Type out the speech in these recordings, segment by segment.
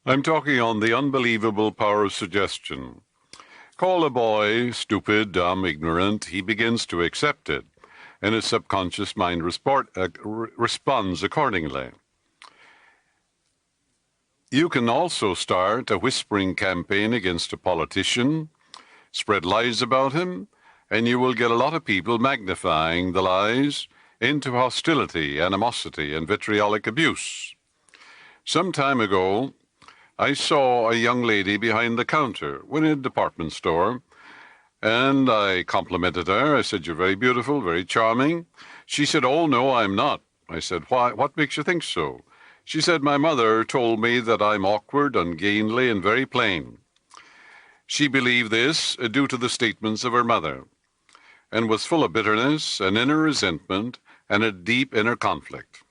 I'm talking on the unbelievable power of suggestion. Call a boy stupid, dumb, ignorant, he begins to accept it, and his subconscious mind responds accordingly. You can also start a whispering campaign against a politician, spread lies about him, and you will get a lot of people magnifying the lies into hostility, animosity, and vitriolic abuse. Some time ago, I saw a young lady behind the counter in a department store, and I complimented her. I said, "You're very beautiful, very charming." She said, "Oh, no, I'm not." I said, "Why? What makes you think so?" She said, "My mother told me that I'm awkward, ungainly, and very plain." She believed this due to the statements of her mother, and was full of bitterness, an inner resentment, and a deep inner conflict.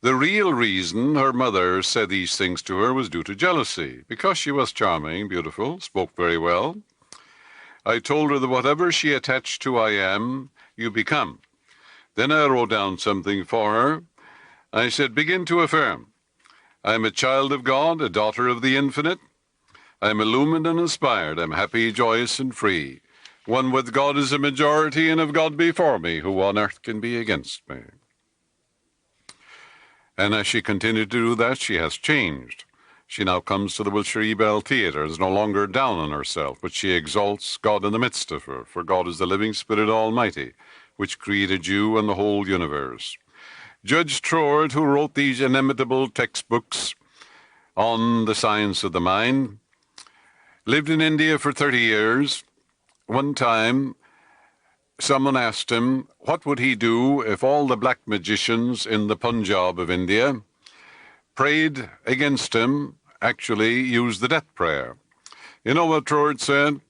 The real reason her mother said these things to her was due to jealousy, because she was charming, beautiful, spoke very well. I told her that whatever she attached to I am, you become. Then I wrote down something for her. I said, "Begin to affirm. I am a child of God, a daughter of the infinite. I am illumined and inspired. I am happy, joyous, and free. One with God is a majority, and of God before me, who on earth can be against me?" And as she continued to do that, she has changed. She now comes to the Wilshire Ebell Theatre, is no longer down on herself, but she exalts God in the midst of her, for God is the living Spirit Almighty, which created you and the whole universe. Judge Troard, who wrote these inimitable textbooks on the science of the mind, lived in India for 30 years. One time, someone asked him, what would he do if all the black magicians in the Punjab of India prayed against him, actually used the death prayer? You know what Troard said?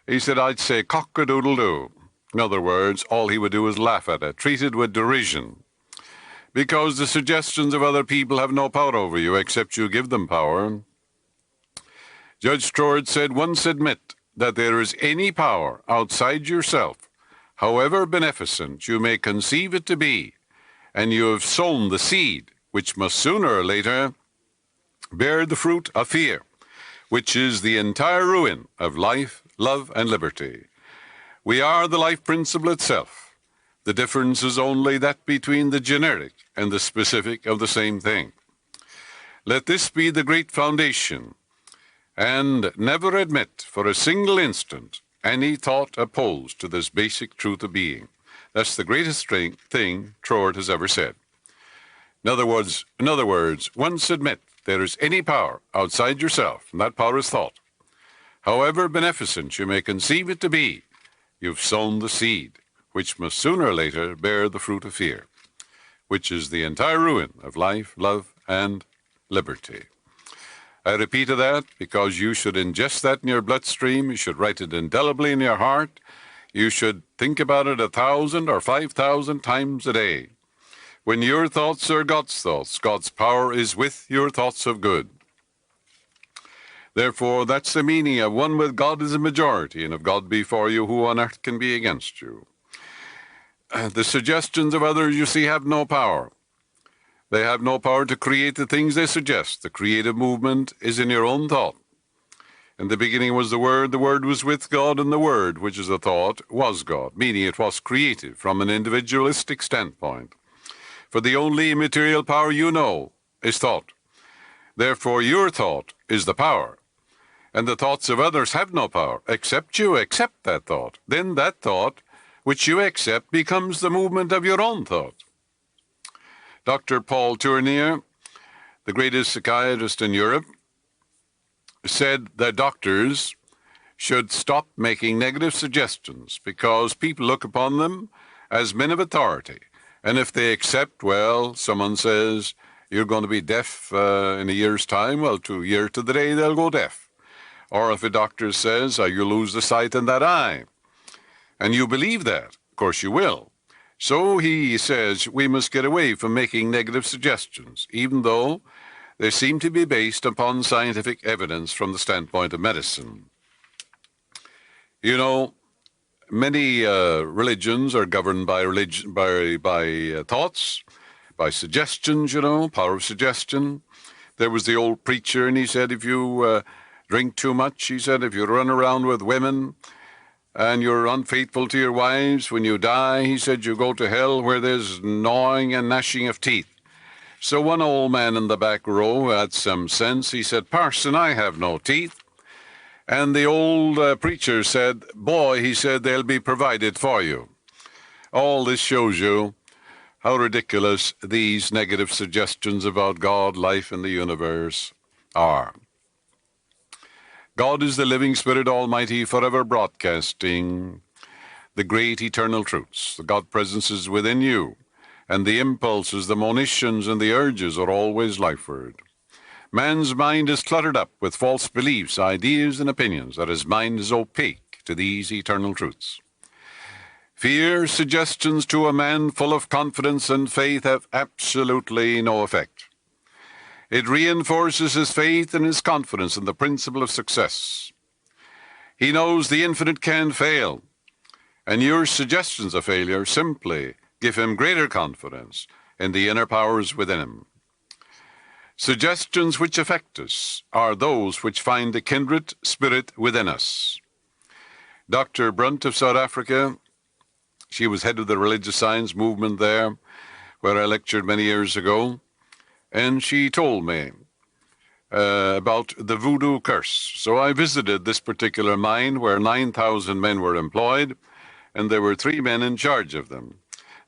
He said, "I'd say cock-a-doodle-doo." In other words, all he would do is laugh at it, treat it with derision, because the suggestions of other people have no power over you except you give them power. Judge Troard said, "Once admit that there is any power outside yourself, however beneficent you may conceive it to be, and you have sown the seed, which must sooner or later bear the fruit of fear, which is the entire ruin of life, love, and liberty. We are the life principle itself. The difference is only that between the generic and the specific of the same thing. Let this be the great foundation, and never admit for a single instant any thought opposed to this basic truth of being." That's the greatest thing Troard has ever said. In other words, once admit there is any power outside yourself, and that power is thought. However beneficent you may conceive it to be, you've sown the seed, which must sooner or later bear the fruit of fear, which is the entire ruin of life, love, and liberty. I repeated that because you should ingest that in your bloodstream. You should write it indelibly in your heart. You should think about it 1,000 or 5,000 times a day. When your thoughts are God's thoughts, God's power is with your thoughts of good. Therefore, that's the meaning of one with God is a majority, and of God before you, who on earth can be against you? The suggestions of others, you see, have no power. They have no power to create the things they suggest. The creative movement is in your own thought. In the beginning was the Word was with God, and the Word, which is a thought, was God, meaning it was creative from an individualistic standpoint. For the only immaterial power you know is thought. Therefore, your thought is the power, and the thoughts of others have no power, except you accept that thought. Then that thought, which you accept, becomes the movement of your own thought. Dr. Paul Tournier, the greatest psychiatrist in Europe, said that doctors should stop making negative suggestions because people look upon them as men of authority. And if they accept, well, someone says, you're going to be deaf in a year's time, well, 2 years to the day they'll go deaf. Or if a doctor says, you lose the sight in that eye, and you believe that, of course you will. So he says we must get away from making negative suggestions, even though they seem to be based upon scientific evidence from the standpoint of medicine. You know, many religions are governed by thoughts, by suggestions, power of suggestion. There was the old preacher, and he said, if you drink too much, he said, if you run around with women and you're unfaithful to your wives, when you die, he said, you go to hell where there's gnawing and gnashing of teeth. So one old man in the back row had some sense. He said, Parson, I have no teeth. And the old preacher said, boy, he said, they'll be provided for you. All this shows you how ridiculous these negative suggestions about God, life, and the universe are. God is the living Spirit Almighty, forever broadcasting the great eternal truths. The God presence is within you, and the impulses, the monitions, and the urges are always lifeward. Man's mind is cluttered up with false beliefs, ideas, and opinions, that his mind is opaque to these eternal truths. Fear suggestions to a man full of confidence and faith have absolutely no effect. It reinforces his faith and his confidence in the principle of success. He knows the infinite can fail, and your suggestions of failure simply give him greater confidence in the inner powers within him. Suggestions which affect us are those which find the kindred spirit within us. Dr. Brunt of South Africa, she was head of the religious science movement there, where I lectured many years ago, and she told me about the voodoo curse. So I visited this particular mine where 9,000 men were employed, and there were 3 men in charge of them.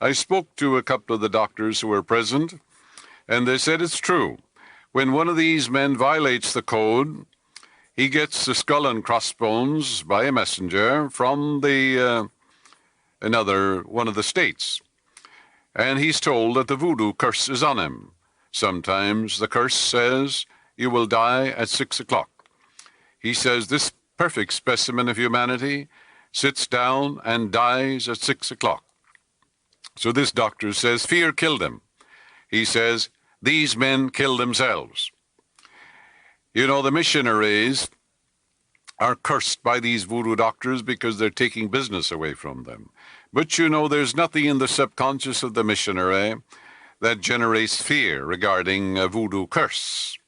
I spoke to a couple of the doctors who were present, and they said it's true. When one of these men violates the code, he gets the skull and crossbones by a messenger from another one of the states. And he's told that the voodoo curse is on him. Sometimes the curse says, you will die at 6 o'clock. He says this perfect specimen of humanity sits down and dies at 6 o'clock. So this doctor says, fear killed him. He says, these men kill themselves. You know, the missionaries are cursed by these voodoo doctors because they're taking business away from them. But you know, there's nothing in the subconscious of the missionary that generates fear regarding a voodoo curse.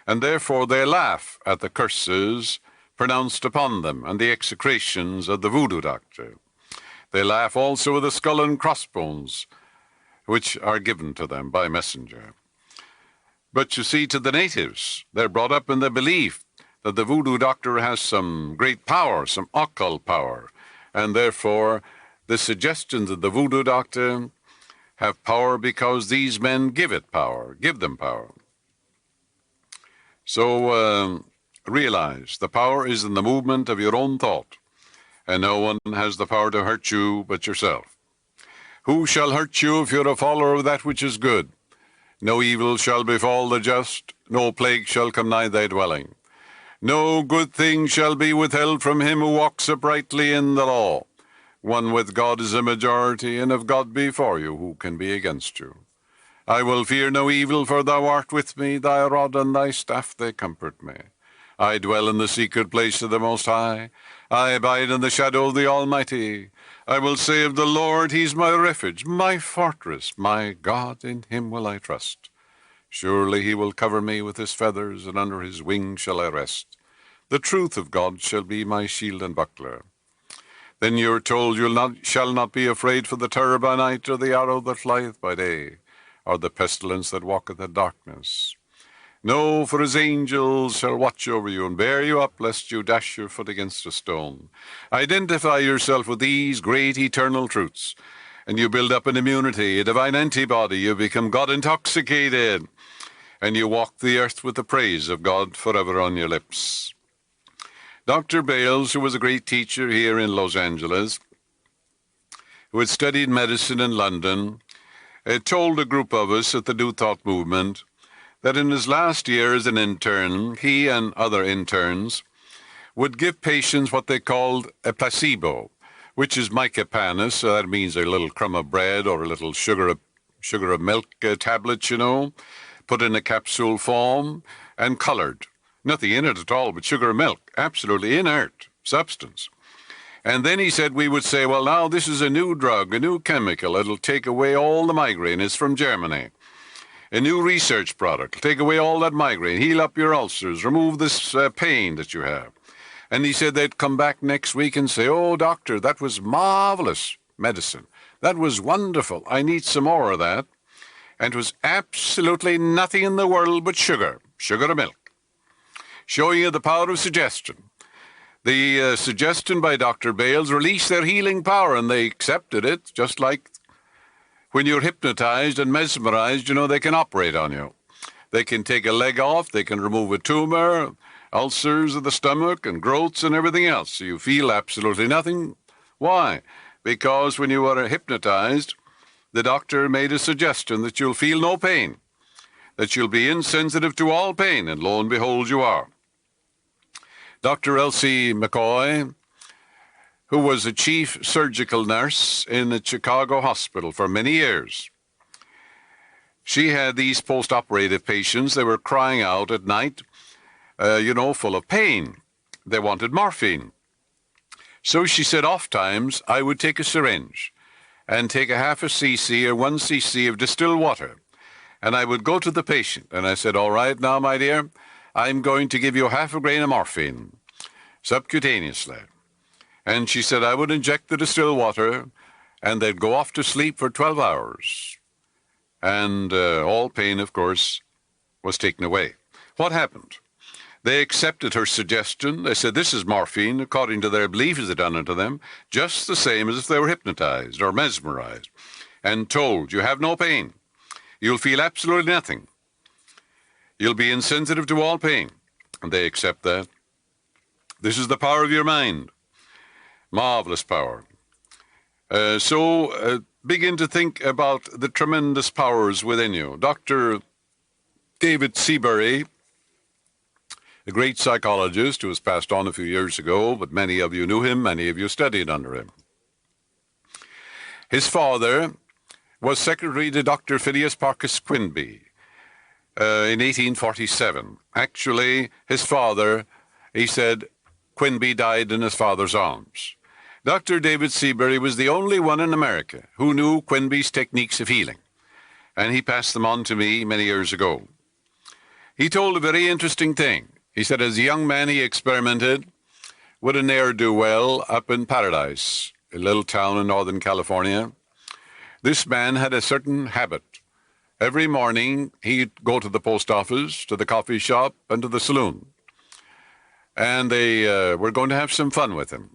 And therefore they laugh at the curses pronounced upon them and the execrations of the voodoo doctor. They laugh also at the skull and crossbones which are given to them by messenger. But you see, to the natives, they're brought up in the belief that the voodoo doctor has some great power, some occult power, and therefore the suggestions of the voodoo doctor have power because these men give them power. So realize the power is in the movement of your own thought, and no one has the power to hurt you but yourself. Who shall hurt you if you're a follower of that which is good? No evil shall befall the just, no plague shall come nigh thy dwelling. No good thing shall be withheld from him who walks uprightly in the law. One with God is a majority, and if God be for you, who can be against you? I will fear no evil, for thou art with me, thy rod and thy staff, they comfort me. I dwell in the secret place of the Most High. I abide in the shadow of the Almighty. I will say of the Lord, he's my refuge, my fortress, my God, in him will I trust. Surely he will cover me with his feathers, and under his wings shall I rest. The truth of God shall be my shield and buckler. Then you are told, shall not be afraid for the terror by night, or the arrow that flieth by day, or the pestilence that walketh in darkness. No, for his angels shall watch over you and bear you up, lest you dash your foot against a stone. Identify yourself with these great eternal truths, and you build up an immunity, a divine antibody. You become God-intoxicated, and you walk the earth with the praise of God forever on your lips. Dr. Bales, who was a great teacher here in Los Angeles, who had studied medicine in London, had told a group of us at the New Thought movement that in his last year as an intern, he and other interns would give patients what they called a placebo, which is mycopanis, so that means a little crumb of bread or a little sugar of milk tablets, put in a capsule form and colored. Nothing in it at all but sugar and milk, absolutely inert substance. And then he said we would say, well, now this is a new drug, a new chemical. It'll take away all the migraine. It's from Germany. A new research product. Take away all that migraine, heal up your ulcers, remove this pain that you have. And he said they'd come back next week and say, oh, doctor, that was marvelous medicine. That was wonderful. I need some more of that. And it was absolutely nothing in the world but sugar or milk, showing you the power of suggestion. The suggestion by Dr. Bales released their healing power, and they accepted it, just like when you're hypnotized and mesmerized, you know, they can operate on you. They can take a leg off, they can remove a tumor, ulcers of the stomach and growths and everything else. So you feel absolutely nothing. Why? Because when you are hypnotized, the doctor made a suggestion that you'll feel no pain, that you'll be insensitive to all pain, and lo and behold, you are. Dr. Elsie McCoy, who was a chief surgical nurse in a Chicago hospital for many years, she had these post-operative patients. They were crying out at night, full of pain. They wanted morphine. So she said, oft times I would take a syringe and take a half a cc or 1 cc of distilled water, and I would go to the patient, and I said, all right, now, my dear, I'm going to give you half a grain of morphine, subcutaneously. And she said, I would inject the distilled water, and they'd go off to sleep for 12 hours. And all pain, of course, was taken away. What happened? They accepted her suggestion. They said, this is morphine, according to their belief as it done unto them, just the same as if they were hypnotized or mesmerized and told, you have no pain. You'll feel absolutely nothing. You'll be insensitive to all pain. And they accept that. This is the power of your mind. Marvelous power. So begin to think about the tremendous powers within you. Dr. David Seabury, a great psychologist who was passed on a few years ago, but many of you knew him, many of you studied under him. His father was secretary to Dr. Phineas Parkes Quinby in 1847. Actually, his father, he said, Quinby died in his father's arms. Dr. David Seabury was the only one in America who knew Quinby's techniques of healing, and he passed them on to me many years ago. He told a very interesting thing. He said as a young man he experimented with a ne'er-do-well up in Paradise, a little town in Northern California. This man had a certain habit. Every morning he'd go to the post office, to the coffee shop, and to the saloon. And they were going to have some fun with him.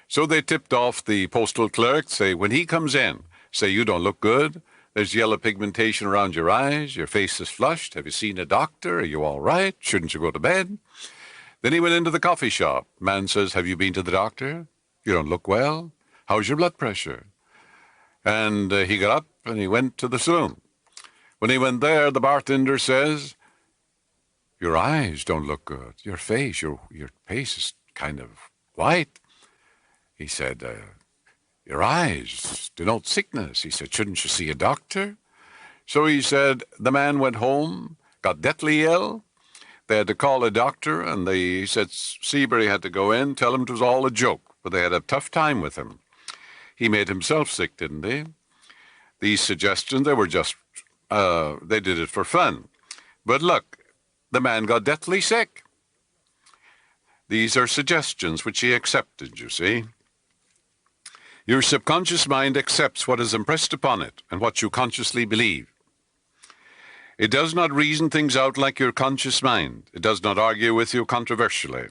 So they tipped off the postal clerk, say, when he comes in, say, you don't look good. There's yellow pigmentation around your eyes. Your face is flushed. Have you seen a doctor? Are you all right? Shouldn't you go to bed? Then he went into the coffee shop. Man says, have you been to the doctor? You don't look well. How's your blood pressure? And he got up and he went to the saloon. When he went there, the bartender says, your eyes don't look good. Your face, your face is kind of white. He said, your eyes denote sickness. He said, shouldn't you see a doctor? So he said, the man went home, got deathly ill. They had to call a doctor, and he said Seabury had to go in, tell him it was all a joke, but they had a tough time with him. He made himself sick, didn't he? These suggestions, they were just, they did it for fun. But look, the man got deathly sick. These are suggestions which he accepted, you see. Your subconscious mind accepts what is impressed upon it and what you consciously believe. It does not reason things out like your conscious mind. It does not argue with you controversially.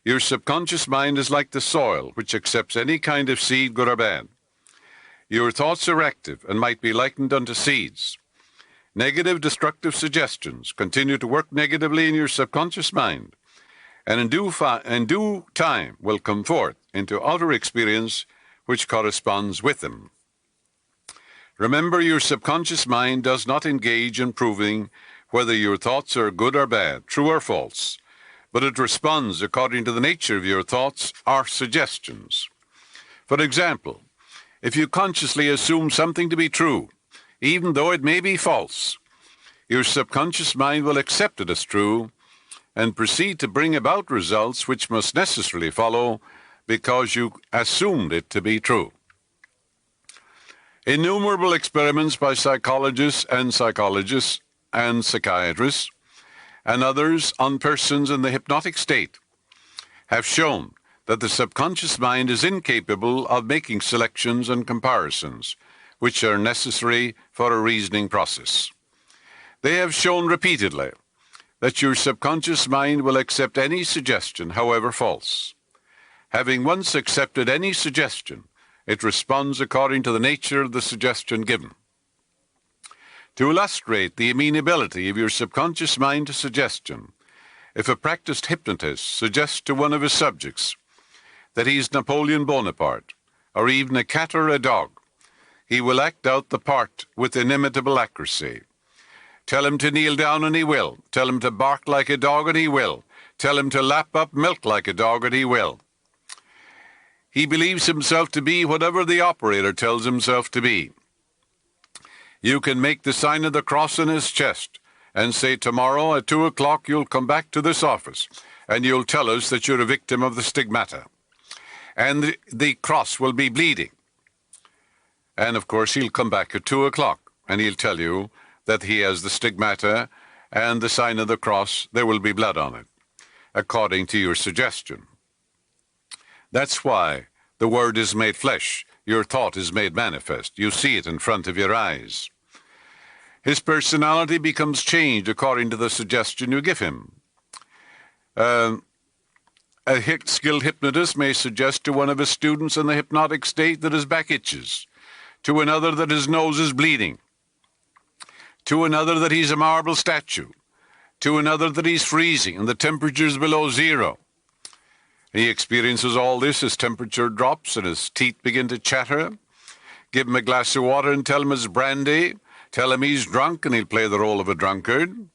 Your subconscious mind is like the soil, which accepts any kind of seed, good or bad. Your thoughts are active and might be likened unto seeds. Negative, destructive suggestions continue to work negatively in your subconscious mind, and in due time will come forth into outer experience which corresponds with them. Remember, your subconscious mind does not engage in proving whether your thoughts are good or bad, true or false, but it responds according to the nature of your thoughts or suggestions. For example, if you consciously assume something to be true, even though it may be false, your subconscious mind will accept it as true and proceed to bring about results which must necessarily follow because you assumed it to be true. Innumerable experiments by psychologists and psychiatrists and others on persons in the hypnotic state have shown that the subconscious mind is incapable of making selections and comparisons which are necessary for a reasoning process. They have shown repeatedly that your subconscious mind will accept any suggestion, however false. Having once accepted any suggestion, it responds according to the nature of the suggestion given. To illustrate the amenability of your subconscious mind to suggestion, if a practiced hypnotist suggests to one of his subjects that he's Napoleon Bonaparte, or even a cat or a dog, he will act out the part with inimitable accuracy. Tell him to kneel down and he will. Tell him to bark like a dog and he will. Tell him to lap up milk like a dog and he will. He believes himself to be whatever the operator tells himself to be. You can make the sign of the cross on his chest and say, tomorrow at 2 o'clock you'll come back to this office and you'll tell us that you're a victim of the stigmata. And the cross will be bleeding. And of course he'll come back at 2 o'clock and he'll tell you that he has the stigmata and the sign of the cross, there will be blood on it, according to your suggestion. That's why the word is made flesh, your thought is made manifest. You see it in front of your eyes. His personality becomes changed according to the suggestion you give him. A skilled hypnotist may suggest to one of his students in the hypnotic state that his back itches, to another that his nose is bleeding, to another that he's a marble statue, to another that he's freezing and the temperature is below zero. He experiences all this, his temperature drops and his teeth begin to chatter. Give him a glass of water and tell him it's brandy. Tell him he's drunk and he'll play the role of a drunkard.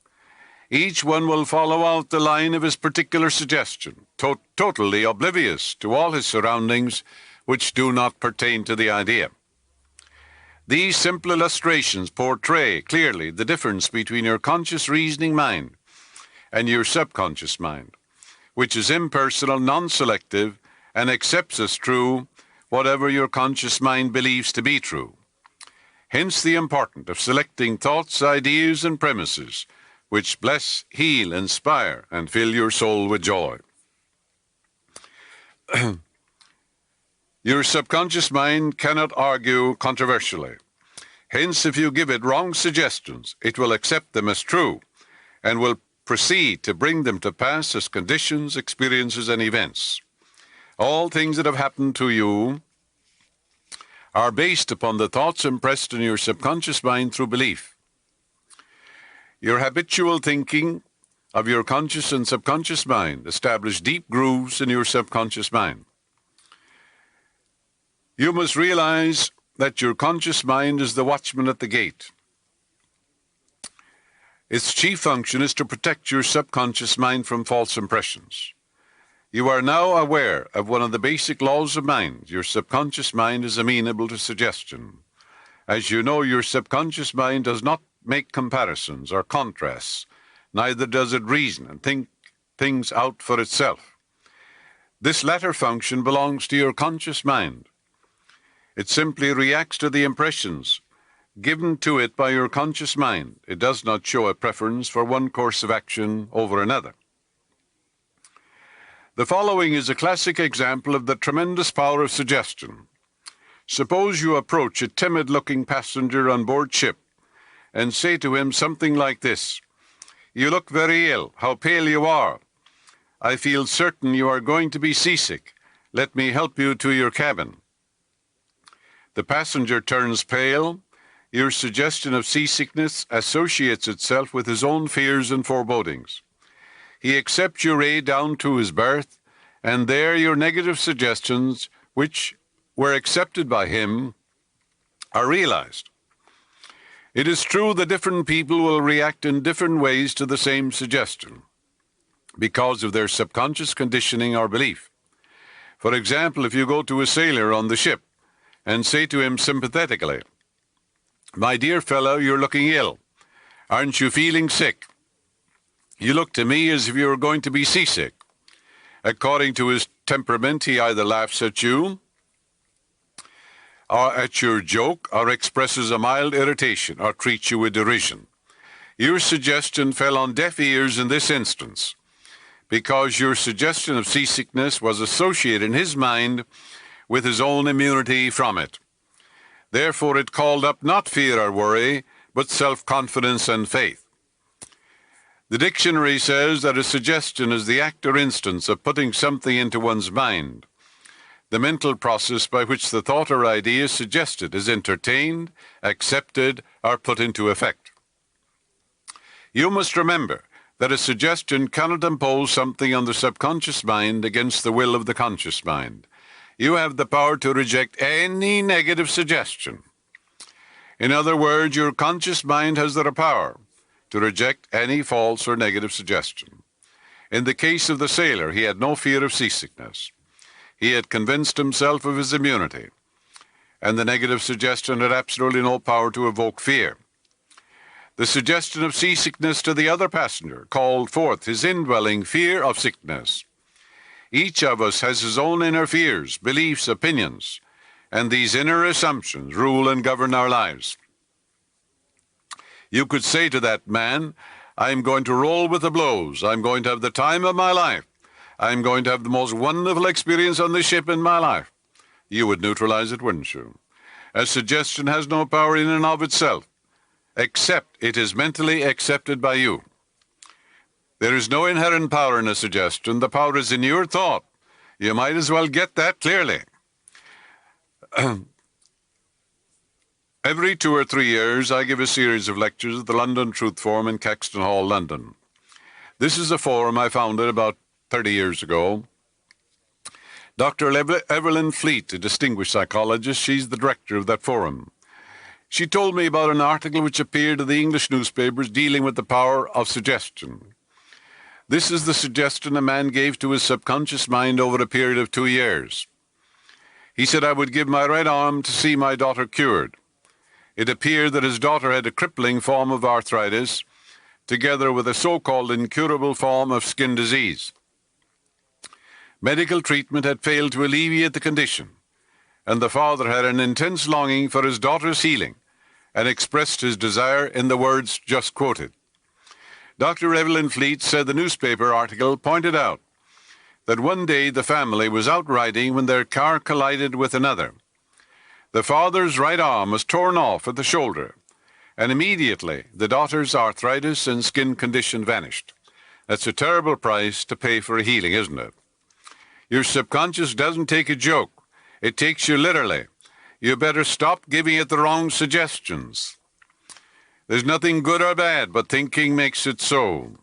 Each one will follow out the line of his particular suggestion, totally oblivious to all his surroundings which do not pertain to the idea. These simple illustrations portray clearly the difference between your conscious reasoning mind and your subconscious mind, which is impersonal, non-selective, and accepts as true whatever your conscious mind believes to be true. Hence the importance of selecting thoughts, ideas, and premises which bless, heal, inspire, and fill your soul with joy. Your subconscious mind cannot argue controversially. Hence, if you give it wrong suggestions, it will accept them as true and will proceed to bring them to pass as conditions, experiences, and events. All things that have happened to you are based upon the thoughts impressed in your subconscious mind through belief. Your habitual thinking of your conscious and subconscious mind establish deep grooves in your subconscious mind. You must realize that your conscious mind is the watchman at the gate. Its chief function is to protect your subconscious mind from false impressions. You are now aware of one of the basic laws of mind. Your subconscious mind is amenable to suggestion. As you know, your subconscious mind does not make comparisons or contrasts, neither does it reason and think things out for itself. This latter function belongs to your conscious mind. It simply reacts to the impressions given to it by your conscious mind. It does not show a preference for one course of action over another. The following is a classic example of the tremendous power of suggestion. Suppose you approach a timid-looking passenger on board ship and say to him something like this: "You look very ill. How pale you are. I feel certain you are going to be seasick. Let me help you to your cabin." The passenger turns pale. Your suggestion of seasickness associates itself with his own fears and forebodings. He accepts your aid down to his berth, and there your negative suggestions, which were accepted by him, are realized. It is true that different people will react in different ways to the same suggestion because of their subconscious conditioning or belief. For example, if you go to a sailor on the ship and say to him sympathetically, "My dear fellow, you're looking ill. Aren't you feeling sick? You look to me as if you were going to be seasick." According to his temperament, he either laughs at you or at your joke, or expresses a mild irritation, or treats you with derision. Your suggestion fell on deaf ears in this instance, because your suggestion of seasickness was associated in his mind with his own immunity from it. Therefore it called up not fear or worry, but self-confidence and faith. The dictionary says that a suggestion is the act or instance of putting something into one's mind. The mental process by which the thought or idea suggested is entertained, accepted, or put into effect. You must remember that a suggestion cannot impose something on the subconscious mind against the will of the conscious mind. You have the power to reject any negative suggestion. In other words, your conscious mind has the power to reject any false or negative suggestion. In the case of the sailor, he had no fear of seasickness. He had convinced himself of his immunity, and the negative suggestion had absolutely no power to evoke fear. The suggestion of seasickness to the other passenger called forth his indwelling fear of sickness. Each of us has his own inner fears, beliefs, opinions, and these inner assumptions rule and govern our lives. You could say to that man, I'm going to roll with the blows. I'm going to have the time of my life. I'm going to have the most wonderful experience on the ship in my life. You would neutralize it, wouldn't you? A suggestion has no power in and of itself, except it is mentally accepted by you. There is no inherent power in a suggestion. The power is in your thought. You might as well get that clearly. Every 2 or 3 years, I give a series of lectures at the London Truth Forum in Caxton Hall, London. This is a forum I founded about 30 years ago. Dr. Evelyn Fleet, a distinguished psychologist, she's the director of that forum. She told me about an article which appeared in the English newspapers dealing with the power of suggestion. This is the suggestion a man gave to his subconscious mind over a period of 2 years. He said, I would give my right arm to see my daughter cured. It appeared that his daughter had a crippling form of arthritis, together with a so-called incurable form of skin disease. Medical treatment had failed to alleviate the condition, and the father had an intense longing for his daughter's healing and expressed his desire in the words just quoted. Dr. Evelyn Fleet said the newspaper article pointed out that one day the family was out riding when their car collided with another. The father's right arm was torn off at the shoulder, and immediately the daughter's arthritis and skin condition vanished. That's a terrible price to pay for a healing, isn't it? Your subconscious doesn't take a joke. It takes you literally. You better stop giving it the wrong suggestions. There's nothing good or bad, but thinking makes it so.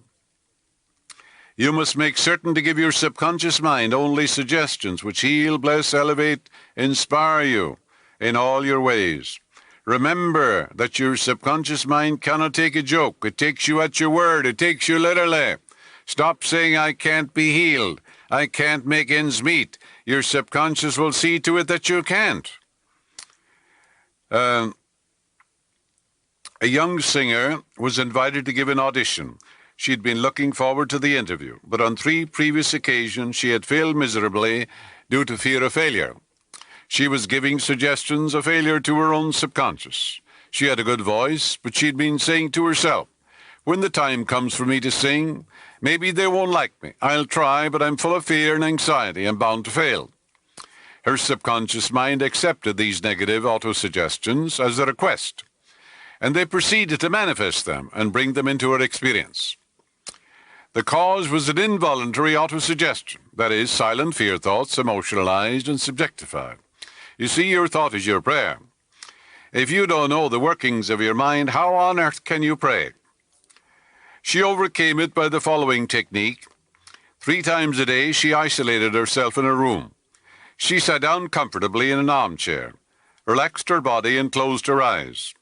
You must make certain to give your subconscious mind only suggestions which heal, bless, elevate, inspire you in all your ways. Remember that your subconscious mind cannot take a joke. It takes you at your word. It takes you literally. Stop saying, I can't be healed. I can't make ends meet. Your subconscious will see to it that you can't. A young singer was invited to give an audition. She had been looking forward to the interview, but on 3 previous occasions she had failed miserably due to fear of failure. She was giving suggestions of failure to her own subconscious. She had a good voice, but she'd been saying to herself, when the time comes for me to sing, maybe they won't like me. I'll try, but I'm full of fear and anxiety. I'm bound to fail. Her subconscious mind accepted these negative autosuggestions as a request, and they proceeded to manifest them and bring them into her experience. The cause was an involuntary autosuggestion, that is, silent fear thoughts, emotionalized and subjectified. You see, your thought is your prayer. If you don't know the workings of your mind, how on earth can you pray? She overcame it by the following technique. 3 times a day, she isolated herself in a room. She sat down comfortably in an armchair, relaxed her body and closed her eyes.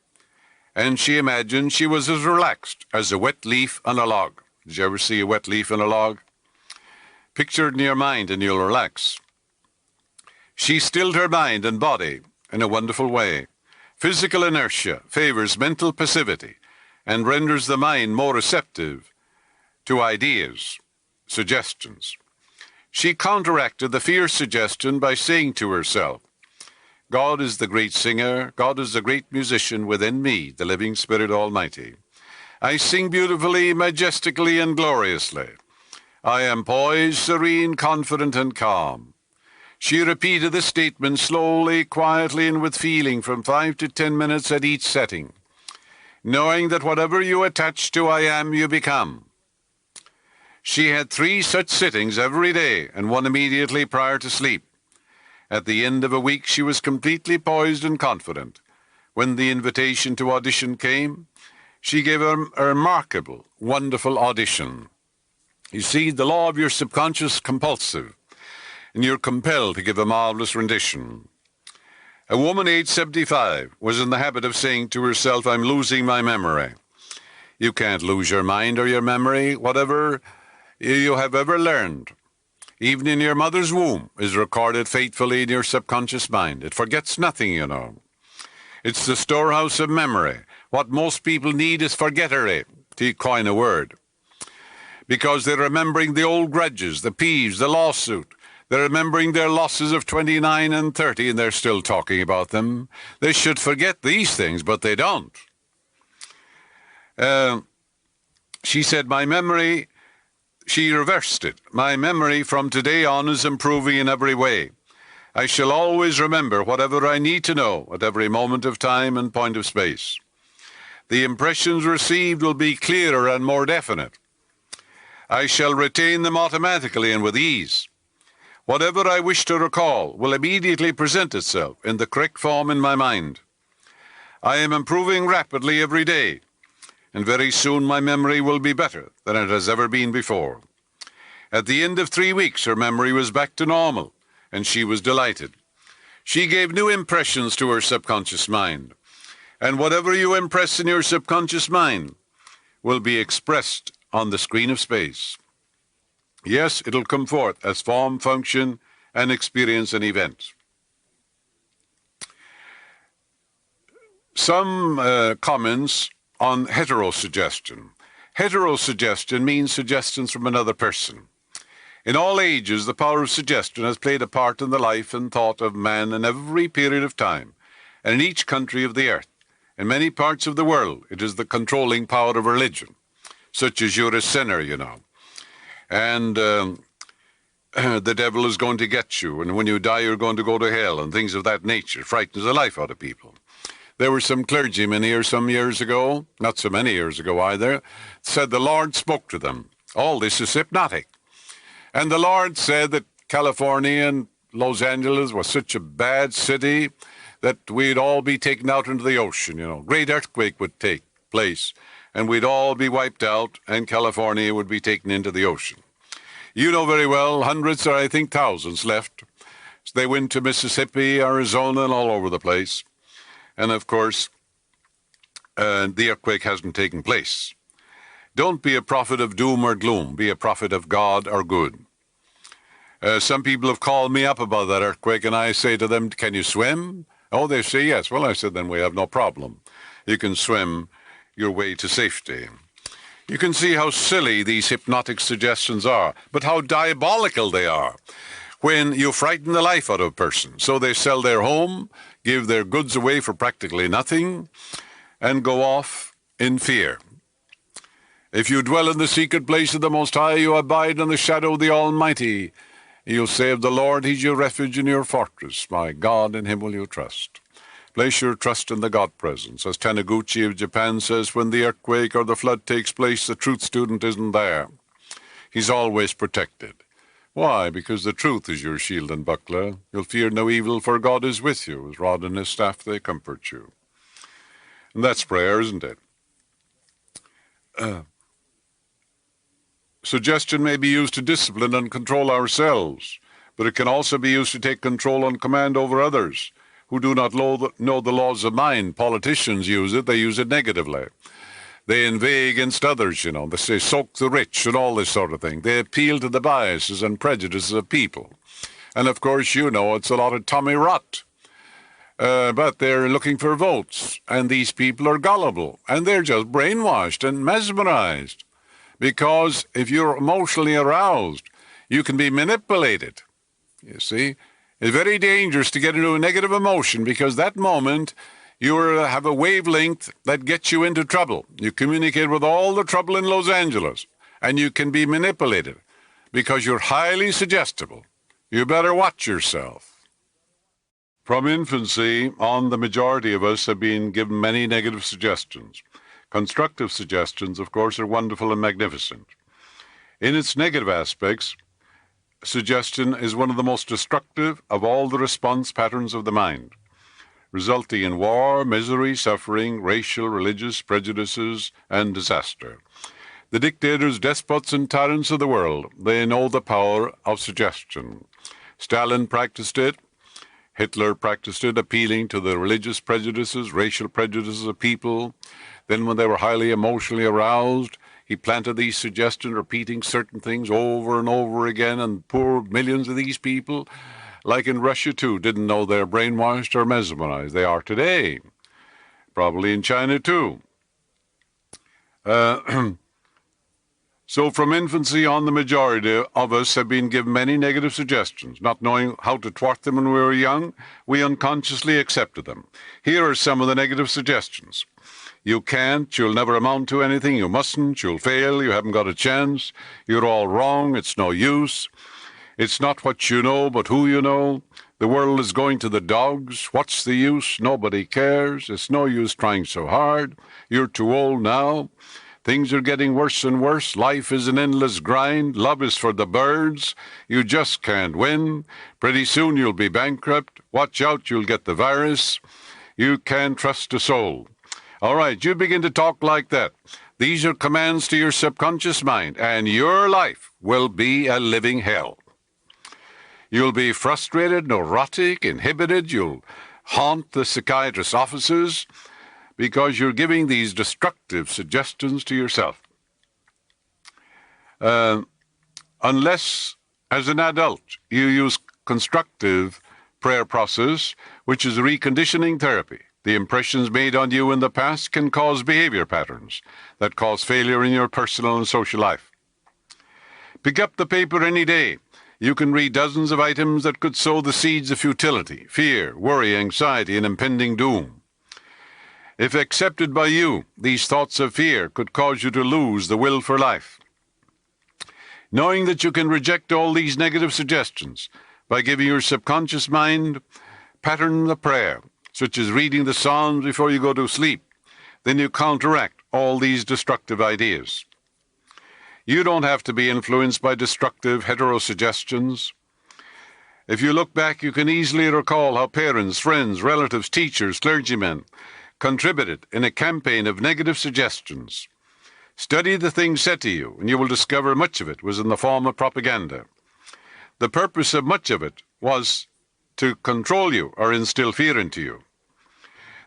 And she imagined she was as relaxed as a wet leaf on a log. Did you ever see a wet leaf on a log? Picture it in your mind and you'll relax. She stilled her mind and body in a wonderful way. Physical inertia favors mental passivity and renders the mind more receptive to ideas, suggestions. She counteracted the fear suggestion by saying to herself, God is the great singer. God is the great musician within me, the living Spirit Almighty. I sing beautifully, majestically, and gloriously. I am poised, serene, confident, and calm. She repeated the statement slowly, quietly, and with feeling from 5 to 10 minutes at each setting, knowing that whatever you attach to, I am, you become. She had 3 such sittings every day and one immediately prior to sleep. At the end of a week, she was completely poised and confident. When the invitation to audition came, she gave a remarkable, wonderful audition. You see, the law of your subconscious compulsive, and you're compelled to give a marvelous rendition. A woman aged 75 was in the habit of saying to herself, I'm losing my memory. You can't lose your mind or your memory. Whatever you have ever learned, even in your mother's womb, is recorded faithfully in your subconscious mind. It forgets nothing, you know. It's the storehouse of memory. What most people need is forgettery, to coin a word. Because they're remembering the old grudges, the peeves, the lawsuit. They're remembering their losses of 29 and 30, and they're still talking about them. They should forget these things, but they don't. She said, my memory, she reversed it. My memory from today on is improving in every way. I shall always remember whatever I need to know at every moment of time and point of space. The impressions received will be clearer and more definite. I shall retain them automatically and with ease. Whatever I wish to recall will immediately present itself in the correct form in my mind. I am improving rapidly every day, and very soon my memory will be better than it has ever been before. At the end of 3 weeks, her memory was back to normal, and she was delighted. She gave new impressions to her subconscious mind, and whatever you impress in your subconscious mind will be expressed on the screen of space. Yes, it'll come forth as form, function, and experience and event. Some comments on heterosuggestion. Heterosuggestion means suggestions from another person. In all ages, the power of suggestion has played a part in the life and thought of man in every period of time, and in each country of the earth. In many parts of the world, it is the controlling power of religion, such as you're a sinner, you know. And the devil is going to get you, and when you die, you're going to go to hell, and things of that nature. It frightens the life out of people. There were some clergymen here some years ago, not so many years ago either, said the Lord spoke to them. All this is hypnotic. And the Lord said that California and Los Angeles was such a bad city that we'd all be taken out into the ocean, you know. Great earthquake would take place, and we'd all be wiped out, and California would be taken into the ocean. You know very well, hundreds or I think thousands left. They went to Mississippi, Arizona, and all over the place. And of course, the earthquake hasn't taken place. Don't be a prophet of doom or gloom. Be a prophet of God or good. Some people have called me up about that earthquake, and I say to them, can you swim? Oh, they say yes. Well, I said, then we have no problem. You can swim your way to safety. You can see how silly these hypnotic suggestions are, but how diabolical they are when you frighten the life out of a person. So they sell their home, give their goods away for practically nothing, and go off in fear. If you dwell in the secret place of the Most High, you abide in the shadow of the Almighty. You'll say of the Lord, He's your refuge and your fortress. My God, in Him will you trust. Place your trust in the God presence. As Taniguchi of Japan says, when the earthquake or the flood takes place, the truth student isn't there. He's always protected. Why? Because the truth is your shield and buckler. You'll fear no evil, for God is with you. His rod and His staff, they comfort you. And that's prayer, isn't it? Suggestion may be used to discipline and control ourselves, but it can also be used to take control and command over others who do not know the laws of mind. Politicians use it. They use it negatively. They inveigh against others, you know. They say, soak the rich and all this sort of thing. They appeal to the biases and prejudices of people. And, of course, you know, it's a lot of Tommy rot. But they're looking for votes, and these people are gullible, and they're just brainwashed and mesmerized. Because if you're emotionally aroused, you can be manipulated. You see, It's very dangerous to get into a negative emotion because that moment you have a wavelength that gets you into trouble. You communicate with all the trouble in Los Angeles, and you can be manipulated because you're highly suggestible. You better watch yourself. From infancy on, the majority of us have been given many negative suggestions. Constructive suggestions, of course, are wonderful and magnificent. In its negative aspects, suggestion is one of the most destructive of all the response patterns of the mind, resulting in war, misery, suffering, racial, religious prejudices, and disaster. The dictators, despots, and tyrants of the world, they know the power of suggestion. Stalin practiced it. Hitler practiced it, appealing to the religious prejudices, racial prejudices of people. Then when they were highly emotionally aroused, he planted these suggestions, repeating certain things over and over again, and poor millions of these people, like in Russia too, didn't know they're brainwashed or mesmerized. They are today. Probably in China too. So from infancy on, the majority of us have been given many negative suggestions. Not knowing how to thwart them when we were young, we unconsciously accepted them. Here are some of the negative suggestions. You can't, you'll never amount to anything, you mustn't, you'll fail, you haven't got a chance, you're all wrong, it's no use. It's not what you know, but who you know. The world is going to the dogs. What's the use? Nobody cares. It's no use trying so hard. You're too old now. Things are getting worse and worse. Life is an endless grind. Love is for the birds. You just can't win. Pretty soon you'll be bankrupt. Watch out, you'll get the virus. You can't trust a soul. All right, you begin to talk like that. These are commands to your subconscious mind, and your life will be a living hell. You'll be frustrated, neurotic, inhibited. You'll haunt the psychiatrist's offices because you're giving these destructive suggestions to yourself. Unless, as an adult, you use constructive prayer process, which is reconditioning therapy. The impressions made on you in the past can cause behavior patterns that cause failure in your personal and social life. Pick up the paper any day. You can read dozens of items that could sow the seeds of futility, fear, worry, anxiety, and impending doom. If accepted by you, these thoughts of fear could cause you to lose the will for life. Knowing that you can reject all these negative suggestions by giving your subconscious mind pattern of prayer, such as reading the Psalms before you go to sleep, then you counteract all these destructive ideas. You don't have to be influenced by destructive heterosuggestions. If you look back, you can easily recall how parents, friends, relatives, teachers, clergymen contributed in a campaign of negative suggestions. Study the things said to you, and you will discover much of it was in the form of propaganda. The purpose of much of it was to control you or instill fear into you.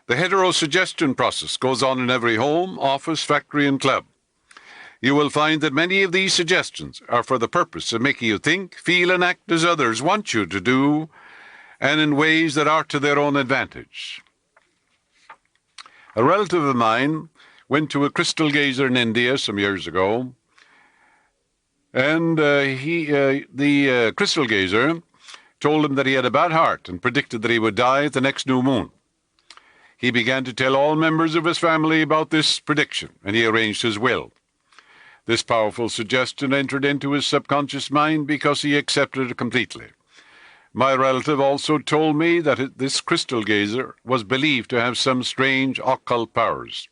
The heterosuggestion process goes on in every home, office, factory, and club. You will find that many of these suggestions are for the purpose of making you think, feel, and act as others want you to do, and in ways that are to their own advantage. A relative of mine went to a crystal gazer in India some years ago, and the crystal gazer told him that he had a bad heart and predicted that he would die at the next new moon. He began to tell all members of his family about this prediction, and he arranged his will. This powerful suggestion entered into his subconscious mind because he accepted it completely. My relative also told me that this crystal gazer was believed to have some strange occult powers,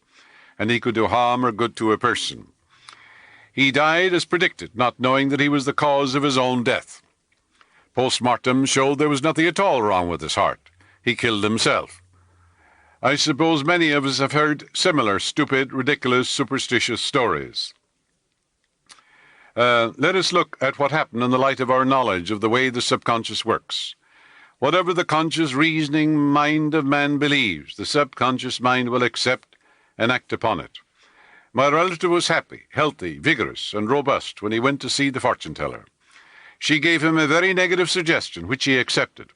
and he could do harm or good to a person. He died as predicted, not knowing that he was the cause of his own death. Post-mortem showed there was nothing at all wrong with his heart. He killed himself. I suppose many of us have heard similar stupid, ridiculous, superstitious stories. Let us look at what happened in the light of our knowledge of the way the subconscious works. Whatever the conscious reasoning mind of man believes, the subconscious mind will accept and act upon it. My relative was happy, healthy, vigorous, and robust when he went to see the fortune-teller. She gave him a very negative suggestion, which he accepted.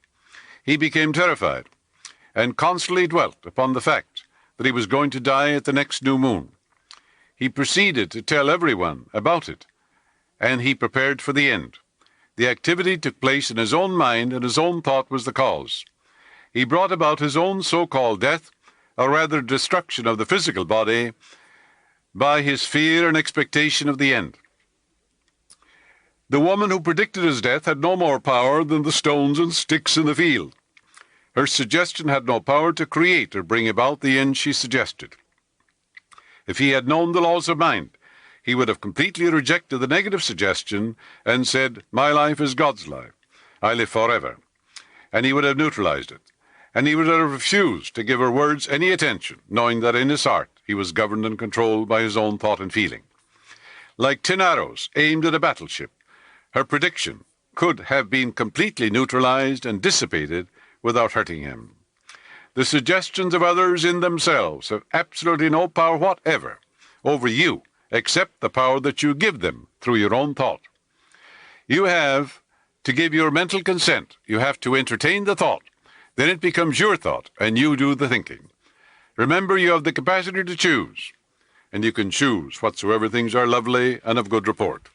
He became terrified and constantly dwelt upon the fact that he was going to die at the next new moon. He proceeded to tell everyone about it, and he prepared for the end. The activity took place in his own mind, and his own thought was the cause. He brought about his own so-called death, or rather destruction of the physical body, by his fear and expectation of the end. The woman who predicted his death had no more power than the stones and sticks in the field. Her suggestion had no power to create or bring about the end she suggested. If he had known the laws of mind, he would have completely rejected the negative suggestion and said, "My life is God's life. I live forever." And he would have neutralized it. And he would have refused to give her words any attention, knowing that in his heart he was governed and controlled by his own thought and feeling. Like tin arrows aimed at a battleship, her prediction could have been completely neutralized and dissipated without hurting him. The suggestions of others in themselves have absolutely no power whatever over you, except the power that you give them through your own thought. You have to give your mental consent. You have to entertain the thought. Then it becomes your thought, and you do the thinking. Remember, you have the capacity to choose, and you can choose whatsoever things are lovely and of good report.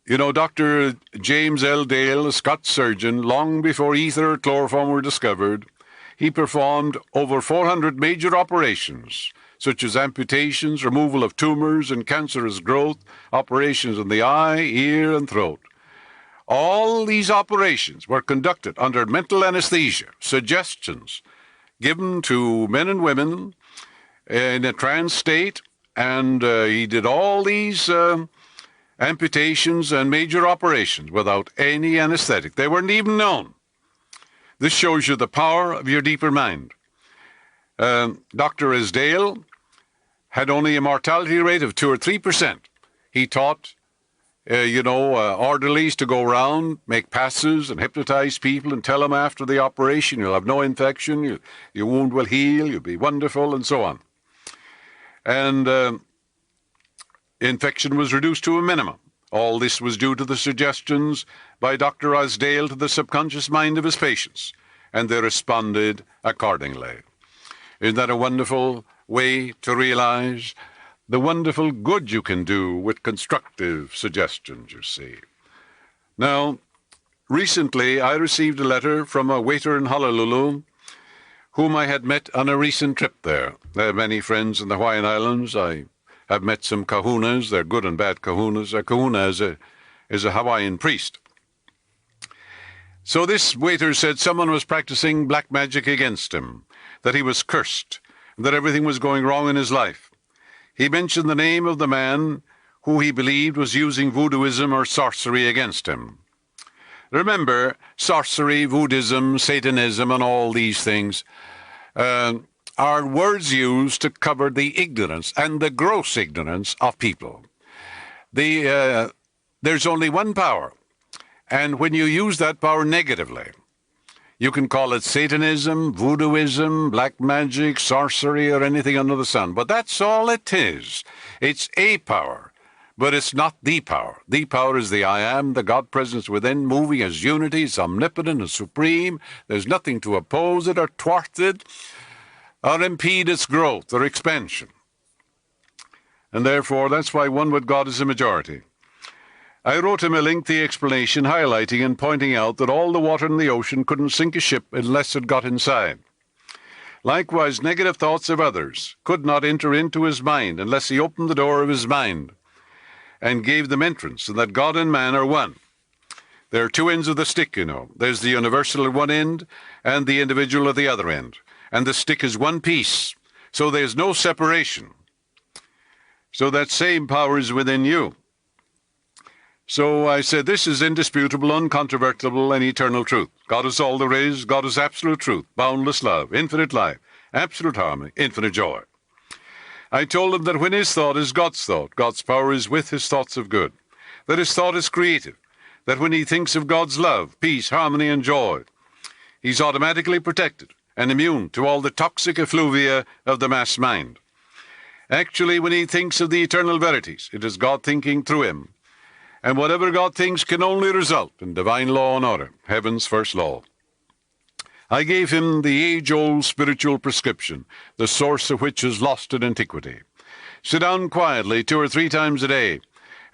You know, Dr. James L. Dale, a Scots surgeon, long before ether or chloroform were discovered, he performed over 400 major operations, such as amputations, removal of tumors and cancerous growth, operations in the eye, ear, and throat. All these operations were conducted under mental anesthesia, suggestions given to men and women in a trance state, and he did all these amputations and major operations without any anesthetic. They weren't even known. This shows you the power of your deeper mind. Dr. Esdale had only a mortality rate of 2 or 3%. He taught, orderlies to go around, make passes, and hypnotize people and tell them after the operation, you'll have no infection, your wound will heal, you'll be wonderful, and so on. And infection was reduced to a minimum. All this was due to the suggestions by Dr. Esdale to the subconscious mind of his patients, and they responded accordingly. Isn't that a wonderful way to realize the wonderful good you can do with constructive suggestions, you see? Now, recently I received a letter from a waiter in Honolulu whom I had met on a recent trip there. I have many friends in the Hawaiian Islands. I have met some kahunas. They're good and bad kahunas. A kahuna is a Hawaiian priest. So this waiter said someone was practicing black magic against him, that he was cursed, that everything was going wrong in his life. He mentioned the name of the man who he believed was using voodooism or sorcery against him. Remember, sorcery, voodooism, Satanism, and all these things are words used to cover the ignorance and the gross ignorance of people. There's only one power, and when you use that power negatively, you can call it Satanism, voodooism, black magic, sorcery, or anything under the sun. But that's all it is. It's a power, but it's not the power. The power is the I am, the God presence within, moving as unity. It's omnipotent and supreme. There's nothing to oppose it or thwart it or impede its growth or expansion. And therefore, that's why one with God is a majority. I wrote him a lengthy explanation highlighting and pointing out that all the water in the ocean couldn't sink a ship unless it got inside. Likewise, negative thoughts of others could not enter into his mind unless he opened the door of his mind and gave them entrance, and that God and man are one. There are two ends of the stick, you know. There's the universal at one end and the individual at the other end. And the stick is one piece, so there's no separation. So that same power is within you. So I said, this is indisputable, uncontrovertible, and eternal truth. God is all there is. God is absolute truth, boundless love, infinite life, absolute harmony, infinite joy. I told him that when his thought is God's thought, God's power is with his thoughts of good, that his thought is creative, that when he thinks of God's love, peace, harmony, and joy, he's automatically protected and immune to all the toxic effluvia of the mass mind. Actually, when he thinks of the eternal verities, it is God thinking through him. And whatever God thinks can only result in divine law and order, heaven's first law. I gave him the age-old spiritual prescription, the source of which is lost in antiquity. Sit down quietly 2 or 3 times a day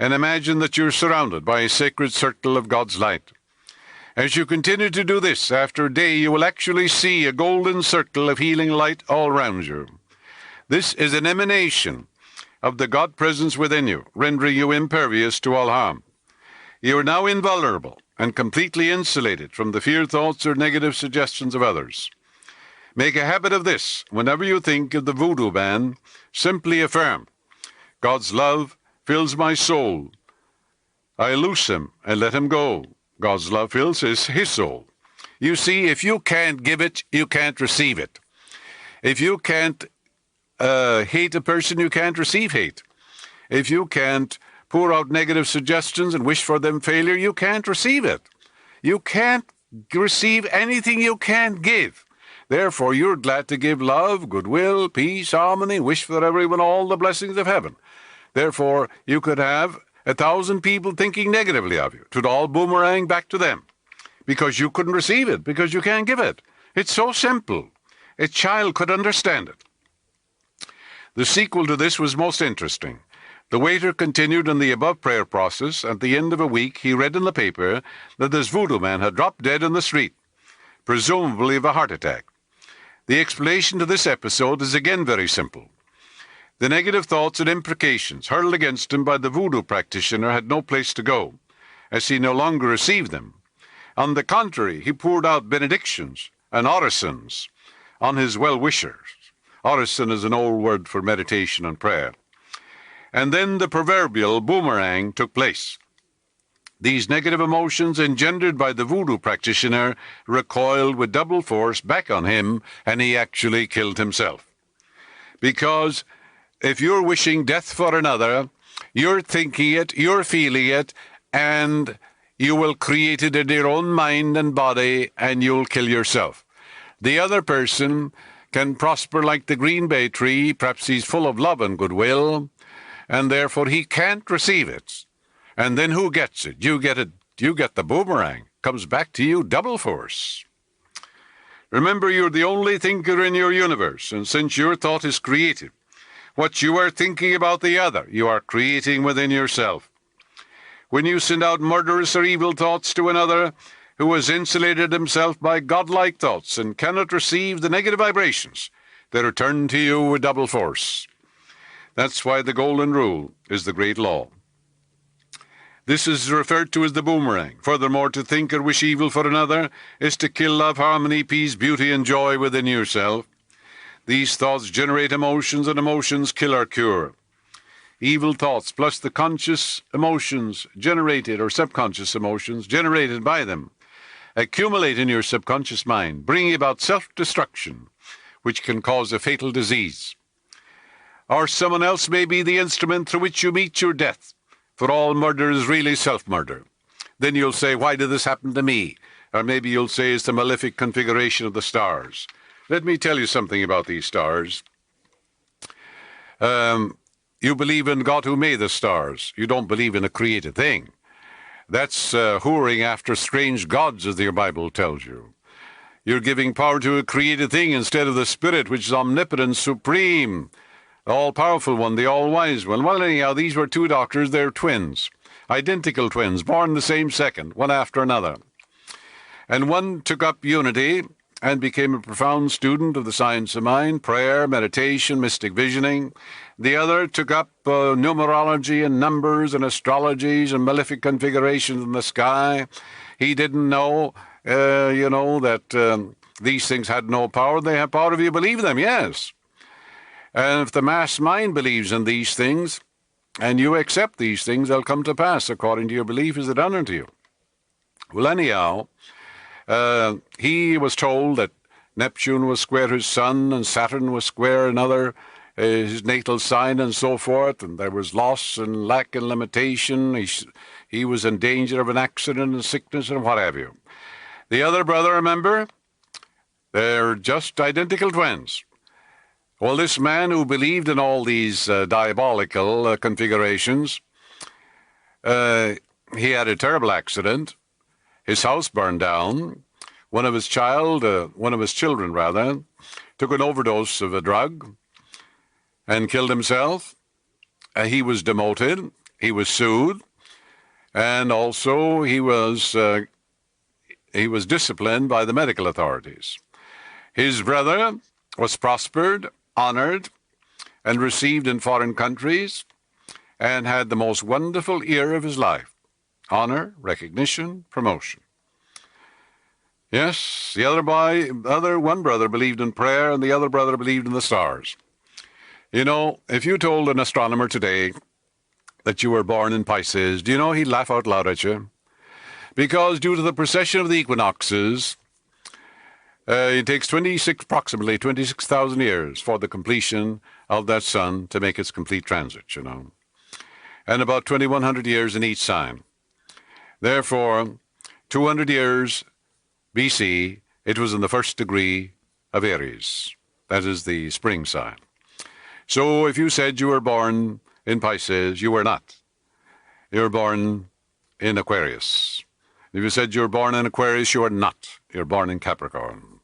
and imagine that you're surrounded by a sacred circle of God's light. As you continue to do this, after a day, you will actually see a golden circle of healing light all around you. This is an emanation of the God presence within you, rendering you impervious to all harm. You are now invulnerable and completely insulated from the fear thoughts or negative suggestions of others. Make a habit of this. Whenever you think of the voodoo man, simply affirm, God's love fills my soul. I loose him and let him go. God's love fills his soul. You see, if you can't give it, you can't receive it. If you can't hate a person, you can't receive hate. If you can't pour out negative suggestions and wish for them failure, you can't receive it. You can't receive anything you can't give. Therefore, you're glad to give love, goodwill, peace, harmony, wish for everyone all the blessings of heaven. Therefore, you could have 1,000 people thinking negatively of you. It would all boomerang back to them because you couldn't receive it, because you can't give it. It's so simple. A child could understand it. The sequel to this was most interesting. The waiter continued in the above prayer process. At the end of a week, he read in the paper that this voodoo man had dropped dead in the street, presumably of a heart attack. The explanation to this episode is again very simple. The negative thoughts and imprecations hurled against him by the voodoo practitioner had no place to go, as he no longer received them. On the contrary, he poured out benedictions and orisons on his well-wishers. Orison is an old word for meditation and prayer. And then the proverbial boomerang took place. These negative emotions engendered by the voodoo practitioner recoiled with double force back on him, and he actually killed himself. Because if you're wishing death for another, you're thinking it, you're feeling it, and you will create it in your own mind and body, and you'll kill yourself. The other person can prosper like the green bay tree. Perhaps he's full of love and goodwill, and therefore he can't receive it. And then who gets it? You get it. You get the boomerang. Comes back to you double force. Remember, you're the only thinker in your universe, and since your thought is creative, what you are thinking about the other, you are creating within yourself. When you send out murderous or evil thoughts to another who has insulated himself by godlike thoughts and cannot receive the negative vibrations, they return to you with double force. That's why the golden rule is the great law. This is referred to as the boomerang. Furthermore, to think or wish evil for another is to kill love, harmony, peace, beauty, and joy within yourself. These thoughts generate emotions, and emotions kill or cure. Evil thoughts plus the conscious emotions generated, or subconscious emotions generated by them, accumulate in your subconscious mind, bringing about self-destruction, which can cause a fatal disease. Or someone else may be the instrument through which you meet your death, for all murder is really self-murder. Then you'll say, why did this happen to me? Or maybe you'll say it's the malefic configuration of the stars. Let me tell you something about these stars. You believe in God who made the stars. You don't believe in a created thing. That's whoring after strange gods, as your Bible tells you. You're giving power to a created thing instead of the Spirit, which is omnipotent, supreme, the all-powerful one, the all-wise one. Well, anyhow, these were two doctors. They're twins, identical twins, born the same second, one after another. And one took up unity and became a profound student of the science of mind, prayer, meditation, mystic visioning. The other took up numerology and numbers and astrologies and malefic configurations in the sky. He didn't know, that these things had no power. They have power if you believe them, yes. And if the mass mind believes in these things, and you accept these things, they'll come to pass according to your belief as it done unto you. Well, anyhow, he was told that Neptune was square his sun, and Saturn was square another, his natal sign, and so forth, and there was loss and lack and limitation. He was in danger of an accident and sickness and what have you. The other brother, remember, they're just identical twins. Well, this man who believed in all these diabolical configurations, he had a terrible accident. His house burned down. One of his children, took an overdose of a drug and killed himself. He was demoted. he was sued, and also he was disciplined by the medical authorities. His brother was prospered, honored, and received in foreign countries, and had the most wonderful year of his life. Honor, recognition, promotion. Yes, one brother believed in prayer, and the other brother believed in the stars. You know, if you told an astronomer today that you were born in Pisces, do you know he'd laugh out loud at you? Because due to the precession of the equinoxes, it takes approximately 26,000 years for the completion of that sun to make its complete transit, you know, and about 2,100 years in each sign. Therefore, 200 years BC, it was in the first degree of Aries. That is the spring sign. So if you said you were born in Pisces, you were not. You were born in Aquarius. If you said you were born in Aquarius, you are not. You're born in Capricorn.